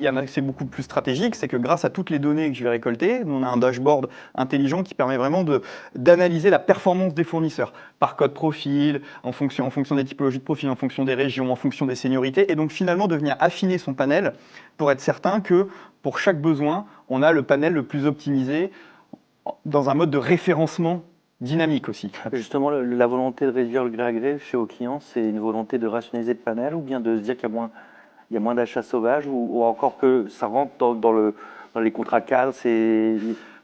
Il y en a que c'est beaucoup plus stratégique, c'est que grâce à toutes les données que je vais récolter, on a un dashboard intelligent qui permet vraiment d'analyser la performance des fournisseurs par code profil, en fonction des typologies de profil, en fonction des régions, en fonction des seniorités, et donc finalement de venir affiner son panel pour être certain que pour chaque besoin, on a le panel le plus optimisé dans un mode de référencement dynamique aussi. Justement, la volonté de réduire le gré à gré chez vos clients, c'est une volonté de rationaliser le panel ou bien de se dire qu'il y a moins d'achats sauvages ou encore que ça rentre dans les contrats cadres, c'est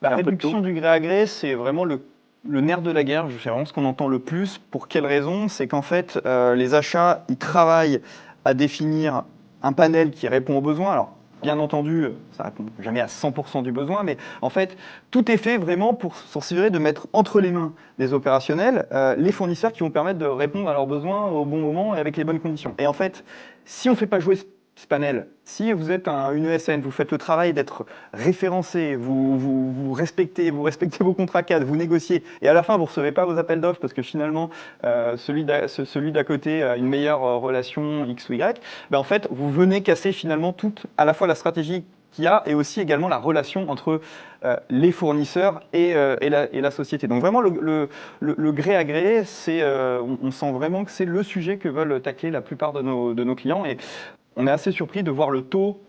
La un peu de tout. réduction du gré à gré, c'est vraiment le nerf de la guerre. C'est vraiment ce qu'on entend le plus. Pour quelle raison? C'est qu'en fait, les achats, ils travaillent à définir un panel qui répond aux besoins. Alors, bien entendu, ça ne répond jamais à 100% du besoin, mais en fait, tout est fait vraiment pour s'assurer de mettre entre les mains des opérationnels les fournisseurs qui vont permettre de répondre à leurs besoins au bon moment et avec les bonnes conditions. Et en fait, si on ne fait pas jouer ce panel, si vous êtes une ESN, vous faites le travail d'être référencé, vous respectez vos contrats cadres, vous négociez, et à la fin vous ne recevez pas vos appels d'offres parce que finalement celui d'à côté a une meilleure relation X ou Y, ben en fait vous venez casser finalement toute à la fois la stratégie qu'il y a et aussi également la relation entre les fournisseurs et la société. Donc vraiment le gré à gré, on sent vraiment que c'est le sujet que veulent tacler la plupart de nos clients. Et on est assez surpris de voir le taux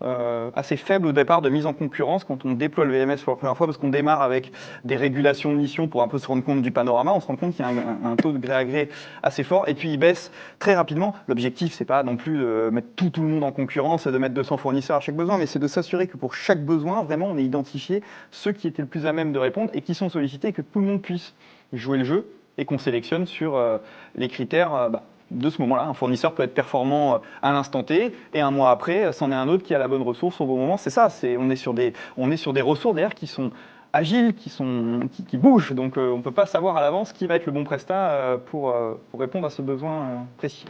assez faible au départ de mise en concurrence quand on déploie le VMS pour la première fois, parce qu'on démarre avec des régulations de mission pour un peu se rendre compte du panorama. On se rend compte qu'il y a un taux de gré à gré assez fort, et puis il baisse très rapidement. L'objectif, c'est pas non plus de mettre tout le monde en concurrence et de mettre 200 fournisseurs à chaque besoin, mais c'est de s'assurer que pour chaque besoin, vraiment, on ait identifié ceux qui étaient le plus à même de répondre et qui sont sollicités, et que tout le monde puisse jouer le jeu et qu'on sélectionne sur les critères de ce moment-là. Un fournisseur peut être performant à l'instant T, et un mois après, c'en est un autre qui a la bonne ressource au bon moment. C'est ça, on est sur des ressources d'ailleurs qui sont agiles, qui bougent. Donc on ne peut pas savoir à l'avance qui va être le bon prestat pour répondre à ce besoin précis.